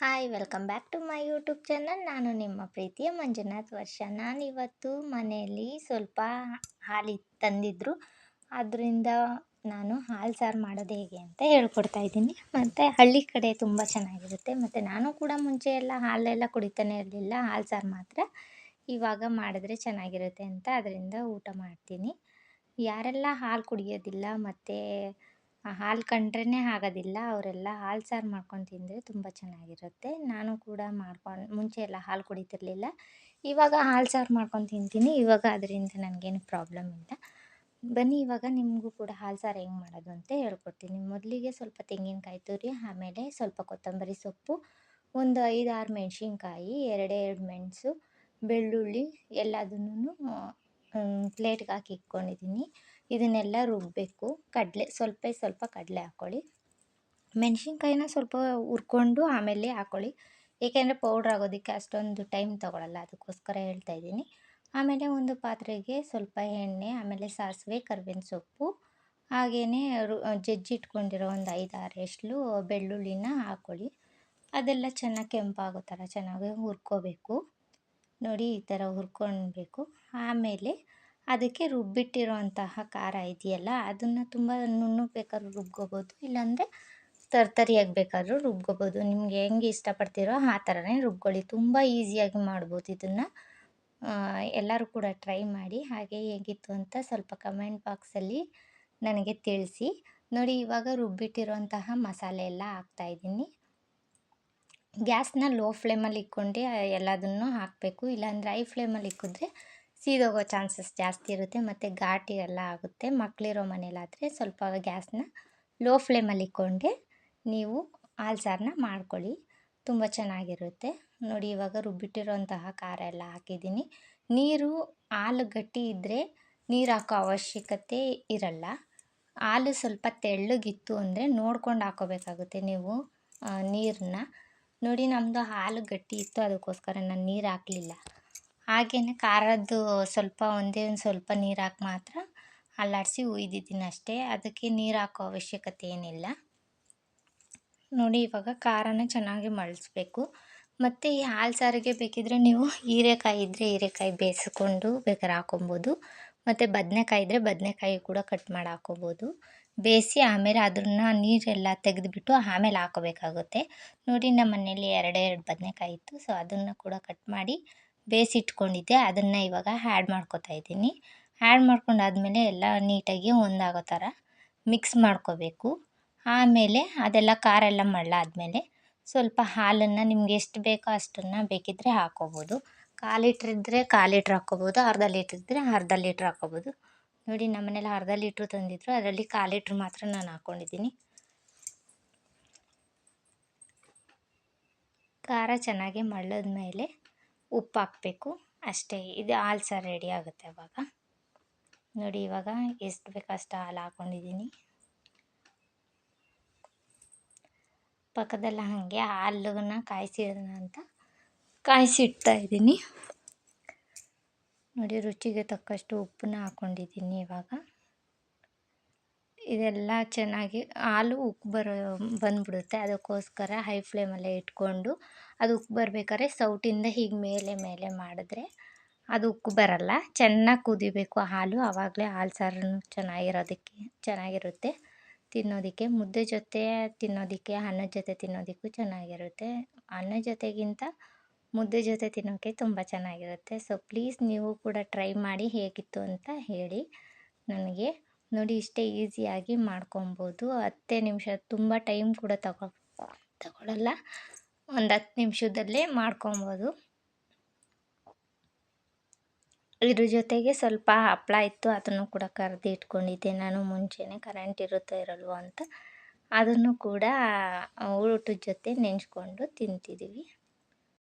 Hi welcome back to my YouTube channel. ನಾನು ನಿಮ್ಮ ಪ್ರೀತಿಯ ಮಂಜುನಾಥ್ ವರ್ಷ. ನಾನಿವತ್ತು ಮನೆಯಲ್ಲಿ ಸ್ವಲ್ಪ ಹಾಲು ತಂದಿದ್ದರು, ಅದರಿಂದ ನಾನು ಹಾಲು ಸಾರು ಮಾಡೋದು ಹೇಗೆ ಅಂತ ಹೇಳ್ಕೊಡ್ತಾ ಇದ್ದೀನಿ. ಮತ್ತು ಹಳ್ಳಿ ಕಡೆ ತುಂಬ ಚೆನ್ನಾಗಿರುತ್ತೆ. ಮತ್ತು ನಾನು ಕೂಡ ಮುಂಚೆ ಎಲ್ಲ ಹಾಲೆಲ್ಲ ಕುಡಿತಾನೆ ಇರಲಿಲ್ಲ, ಹಾಲು ಸಾರು ಮಾತ್ರ. ಇವಾಗ ಮಾಡಿದ್ರೆ ಚೆನ್ನಾಗಿರುತ್ತೆ ಅಂತ ಅದರಿಂದ ಊಟ ಮಾಡ್ತೀನಿ. ಯಾರೆಲ್ಲ ಹಾಲು ಕುಡಿಯೋದಿಲ್ಲ ಮತ್ತು ಹಾಲು ಕಂಡ್ರೇ ಆಗೋದಿಲ್ಲ, ಅವರೆಲ್ಲ ಹಾಲು ಸಾರು ಮಾಡ್ಕೊಂಡು ತಿಂದರೆ ತುಂಬ ಚೆನ್ನಾಗಿರುತ್ತೆ. ನಾನು ಕೂಡ ಮುಂಚೆ ಎಲ್ಲ ಹಾಲು ಕುಡಿತಿರ್ಲಿಲ್ಲ, ಇವಾಗ ಹಾಲು ಸಾರು ಮಾಡ್ಕೊಂಡು ತಿಂತೀನಿ. ಇವಾಗ ಅದರಿಂದ ನನಗೇನು ಪ್ರಾಬ್ಲಮ್ ಇಲ್ಲ. ಬನ್ನಿ ಇವಾಗ ನಿಮಗೂ ಕೂಡ ಹಾಲು ಸಾರು ಹೆಂಗೆ ಮಾಡೋದು ಅಂತ ಹೇಳ್ಕೊಡ್ತೀನಿ. ಮೊದಲಿಗೆ ಸ್ವಲ್ಪ ತೆಂಗಿನಕಾಯಿ ತುರಿ, ಆಮೇಲೆ ಸ್ವಲ್ಪ ಕೊತ್ತಂಬರಿ ಸೊಪ್ಪು, ಒಂದು 5-6 ಮೆಣಸಿನ್ಕಾಯಿ, 2 ಮೆಣಸು, ಬೆಳ್ಳುಳ್ಳಿ ಎಲ್ಲದನ್ನೂ ಪ್ಲೇಟ್ಗೆ ಹಾಕಿ ಇಟ್ಕೊಂಡಿದ್ದೀನಿ. ಇದನ್ನೆಲ್ಲ ರುಬ್ಬಬೇಕು. ಸ್ವಲ್ಪ ಕಡಲೆ ಹಾಕ್ಕೊಳ್ಳಿ. ಮೆಣಸಿನ್ಕಾಯಿನ ಸ್ವಲ್ಪ ಹುರ್ಕೊಂಡು ಆಮೇಲೆ ಹಾಕ್ಕೊಳ್ಳಿ, ಏಕೆಂದರೆ ಪೌಡ್ರ್ ಆಗೋದಕ್ಕೆ ಅಷ್ಟೊಂದು ಟೈಮ್ ತೊಗೊಳಲ್ಲ, ಅದಕ್ಕೋಸ್ಕರ ಹೇಳ್ತಾ ಇದ್ದೀನಿ. ಆಮೇಲೆ ಒಂದು ಪಾತ್ರೆಗೆ ಸ್ವಲ್ಪ ಎಣ್ಣೆ, ಆಮೇಲೆ ಸಾಸಿವೆ, ಕರಿಬೇವಿನ ಸೊಪ್ಪು, ಹಾಗೆಯೇ ಜಜ್ಜಿಟ್ಕೊಂಡಿರೋ ಒಂದು 5-6 ಎಸ್ಲು ಬೆಳ್ಳುಳ್ಳಿನ ಹಾಕ್ಕೊಳ್ಳಿ. ಅದೆಲ್ಲ ಚೆನ್ನಾಗಿ ಕೆಂಪಾಗೋ ಥರ ಚೆನ್ನಾಗಿ ಹುರ್ಕೋಬೇಕು. ನೋಡಿ, ಈ ಥರ ಹುರ್ಕೊಳ್ಬೇಕು. ಆಮೇಲೆ ಅದಕ್ಕೆ ರುಬ್ಬಿಟ್ಟಿರೋಂತಹ ಖಾರ ಇದೆಯಲ್ಲ, ಅದನ್ನು ತುಂಬ ನುಣ್ಣಗೆ ಬೇಕಾದ್ರೂ ರುಬ್ಕೋಬೋದು, ಇಲ್ಲಾಂದರೆ ತರಿಯಾಗಿ ಬೇಕಾದ್ರೂ ರುಬ್ಕೋಬೋದು. ನಿಮಗೆ ಹೆಂಗೆ ಇಷ್ಟಪಡ್ತೀರೋ ಆ ಥರನೇ ರುಬ್ಕೊಳ್ಳಿ. ತುಂಬ ಈಸಿಯಾಗಿ ಮಾಡ್ಬೋದು ಇದನ್ನು. ಎಲ್ಲರೂ ಕೂಡ ಟ್ರೈ ಮಾಡಿ. ಹಾಗೆ ಹೇಗಿತ್ತು ಅಂತ ಸ್ವಲ್ಪ ಕಮೆಂಟ್ ಬಾಕ್ಸಲ್ಲಿ ನನಗೆ ತಿಳಿಸಿ. ನೋಡಿ, ಇವಾಗ ರುಬ್ಬಿಟ್ಟಿರೋಂತಹ ಮಸಾಲೆ ಎಲ್ಲ ಹಾಕ್ತಾಯಿದ್ದೀನಿ. ಗ್ಯಾಸ್ನ ಲೋ ಫ್ಲೇಮಲ್ಲಿ ಇಟ್ಕೊಂಡು ಎಲ್ಲದನ್ನು ಹಾಕಬೇಕು, ಇಲ್ಲಾಂದರೆ ಹೈ ಫ್ಲೇಮಲ್ಲಿ ಇಕ್ಕಿದ್ರೆ ಸೀದೋಗೋ ಚಾನ್ಸಸ್ ಜಾಸ್ತಿ ಇರುತ್ತೆ ಮತ್ತು ಘಾಟಿ ಎಲ್ಲ ಆಗುತ್ತೆ. ಮಕ್ಕಳಿರೋ ಮನೇಲಾದರೆ ಸ್ವಲ್ಪ ಗ್ಯಾಸ್ನ ಲೋ ಫ್ಲೇಮಲ್ಲಿ ಇಟ್ಕೊಂಡೆ ನೀವು ಹಾಲು ಸಾರನ್ನ ಮಾಡ್ಕೊಳ್ಳಿ, ತುಂಬ ಚೆನ್ನಾಗಿರುತ್ತೆ. ನೋಡಿ, ಇವಾಗ ರುಬ್ಬಿಟ್ಟಿರೋಂತಹ ಖಾರ ಎಲ್ಲ ಹಾಕಿದ್ದೀನಿ. ನೀರು ಹಾಲು ಗಟ್ಟಿ ಇದ್ದರೆ ನೀರು ಹಾಕೋ ಅವಶ್ಯಕತೆ ಇರಲ್ಲ. ಹಾಲು ಸ್ವಲ್ಪ ತೆಳ್ಳಗಿತ್ತು ಅಂದರೆ ನೋಡ್ಕೊಂಡು ಹಾಕೋಬೇಕಾಗುತ್ತೆ ನೀವು ನೀರನ್ನ. ನೋಡಿ, ನಮ್ಮದು ಹಾಲು ಗಟ್ಟಿ ಇತ್ತು, ಅದಕ್ಕೋಸ್ಕರ ನಾನು ನೀರು ಹಾಕಲಿಲ್ಲ. ಹಾಗೆಯೇ ಖಾರದ್ದು ಒಂದೇ ಒಂದು ಸ್ವಲ್ಪ ನೀರು ಹಾಕಿ ಮಾತ್ರ ಅಲ್ಲಾಡಿಸಿ ಹುಯ್ದಿದ್ದೀನಿ ಅಷ್ಟೇ, ಅದಕ್ಕೆ ನೀರು ಹಾಕೋ ಅವಶ್ಯಕತೆ ಏನಿಲ್ಲ. ನೋಡಿ, ಇವಾಗ ಖಾರನ ಚೆನ್ನಾಗಿ ಮಳ್ಳಿಸ್ಬೇಕು. ಮತ್ತು ಈ ಹಾಲು ಸಾರಿಗೆ ಬೇಕಿದ್ದರೆ ನೀವು ಹೀರೆಕಾಯಿ ಇದ್ದರೆ ಹೀರೆಕಾಯಿ ಬೇಯಿಸ್ಕೊಂಡು ಬೇಕಾದ್ರೆ ಹಾಕೊಬೋದು, ಮತ್ತು ಬದನೆಕಾಯಿ ಇದ್ದರೆ ಬದನೆಕಾಯಿ ಕೂಡ ಕಟ್ ಮಾಡಿ ಹಾಕೋಬೋದು. ಬೇಯಿಸಿ ಆಮೇಲೆ ಅದನ್ನು ನೀರೆಲ್ಲ ತೆಗೆದುಬಿಟ್ಟು ಆಮೇಲೆ ಹಾಕೋಬೇಕಾಗುತ್ತೆ. ನೋಡಿ, ನಮ್ಮ ಮನೇಲಿ 2 ಬದನೆಕಾಯಿ ಇತ್ತು, ಸೊ ಅದನ್ನು ಕೂಡ ಕಟ್ ಮಾಡಿ ಬೇಯಿಸಿಟ್ಕೊಂಡಿದ್ದೆ. ಅದನ್ನು ಇವಾಗ ಆ್ಯಡ್ ಮಾಡ್ಕೊತಾ ಇದ್ದೀನಿ. ಆ್ಯಡ್ ಮಾಡ್ಕೊಂಡಾದ್ಮೇಲೆ ಎಲ್ಲ ನೀಟಾಗಿ ಒಂದಾಗೋ ಥರ ಮಿಕ್ಸ್ ಮಾಡ್ಕೋಬೇಕು. ಆಮೇಲೆ ಅದೆಲ್ಲ ಖಾರ ಎಲ್ಲ ಮಳ್ಳಾದ್ಮೇಲೆ ಸ್ವಲ್ಪ ಹಾಲನ್ನು ನಿಮ್ಗೆ ಎಷ್ಟು ಬೇಕೋ ಅಷ್ಟನ್ನು ಬೇಕಿದ್ದರೆ ಹಾಕ್ಕೋಬೋದು. 1/4 ಲೀಟ್ರ್ ಇದ್ದರೆ 1/4 ಲೀಟ್ರ್ ಹಾಕ್ಕೋಬೋದು, ಅರ್ಧ ಲೀಟ್ರ್ ಇದ್ದರೆ ಅರ್ಧ ಲೀಟ್ರ್ ಹಾಕ್ಕೋಬೋದು. ನೋಡಿ, ನಮ್ಮ ಮನೇಲಿ ಅರ್ಧ ಲೀಟ್ರ್ ತಂದಿದ್ರು, ಅದರಲ್ಲಿ 1/4 ಲೀಟ್ರ್ ಮಾತ್ರ ನಾನು ಹಾಕ್ಕೊಂಡಿದ್ದೀನಿ. ಖಾರ ಚೆನ್ನಾಗಿ ಮಳ್ಳದ್ಮೇಲೆ ಉಪ್ಪು ಹಾಕಬೇಕು ಅಷ್ಟೇ. ಇದು ಹಾಲು ಸಾರು ರೆಡಿ ಆಗುತ್ತೆ ಅವಾಗ. ನೋಡಿ, ಇವಾಗ ಎಷ್ಟು ಬೇಕೋ ಅಷ್ಟು ಹಾಲು ಹಾಕ್ಕೊಂಡಿದ್ದೀನಿ. ಪಕ್ಕದಲ್ಲ ಹಾಗೆ ಹಾಲನ್ನ ಕಾಯಿಸಿಡೋಣ ಅಂತ ಕಾಯಿಸಿಡ್ತಾ ಇದ್ದೀನಿ. ನೋಡಿ, ರುಚಿಗೆ ತಕ್ಕಷ್ಟು ಉಪ್ಪನ್ನ ಹಾಕ್ಕೊಂಡಿದ್ದೀನಿ. ಇವಾಗ ಇದೆಲ್ಲ ಚೆನ್ನಾಗಿ ಹಾಲು ಉಕ್ಕಿ ಬಂದ್ಬಿಡುತ್ತೆ, ಅದಕ್ಕೋಸ್ಕರ ಹೈ ಫ್ಲೇಮಲ್ಲೇ ಇಟ್ಕೊಂಡು ಅದು ಉಕ್ಕಿ ಬರ್ಬೇಕಾದ್ರೆ ಸೌಟಿಂದ ಹೀಗೆ ಮೇಲೆ ಮಾಡಿದ್ರೆ ಅದು ಉಕ್ಕಿ ಬರಲ್ಲ. ಚೆನ್ನಾಗಿ ಕುದಿಬೇಕು ಹಾಲು, ಆವಾಗಲೇ ಹಾಲು ಸಾರು ಚೆನ್ನಾಗಿರುತ್ತೆ ತಿನ್ನೋದಕ್ಕೆ. ಮುದ್ದೆ ಜೊತೆ ತಿನ್ನೋದಕ್ಕೆ, ಅನ್ನದ ಜೊತೆ ತಿನ್ನೋದಕ್ಕೂ ಚೆನ್ನಾಗಿರುತ್ತೆ. ಅನ್ನದ ಜೊತೆಗಿಂತ ಮುದ್ದೆ ಜೊತೆ ತಿನ್ನೋಕ್ಕೆ ತುಂಬ ಚೆನ್ನಾಗಿರುತ್ತೆ. ಸೊ ಪ್ಲೀಸ್ ನೀವು ಕೂಡ ಟ್ರೈ ಮಾಡಿ, ಹೇಗಿತ್ತು ಅಂತ ಹೇಳಿ ನನಗೆ. ನೋಡಿ, ಇಷ್ಟೇ ಈಸಿಯಾಗಿ ಮಾಡ್ಕೊಬೋದು. 10 ನಿಮಿಷ, ತುಂಬ ಟೈಮ್ ಕೂಡ ತಗೊಳ್ಳಲ್ಲ, ಒಂದು 10 ನಿಮಿಷದಲ್ಲೇ ಮಾಡ್ಕೊಬೋದು. ಇದ್ರ ಜೊತೆಗೆ ಸ್ವಲ್ಪ ಹಪ್ಪಳ ಇತ್ತು, ಅದನ್ನು ಕೂಡ ಕರೆದು ಇಟ್ಕೊಂಡಿದ್ದೆ ನಾನು ಮುಂಚೆನೇ, ಕರೆಂಟ್ ಇರುತ್ತೋ ಇರಲ್ವೋ ಅಂತ. ಅದನ್ನು ಕೂಡ ಊಟದ ಜೊತೆ ನೆನೆಸ್ಕೊಂಡು ತಿಂತಿದ್ದೀವಿ.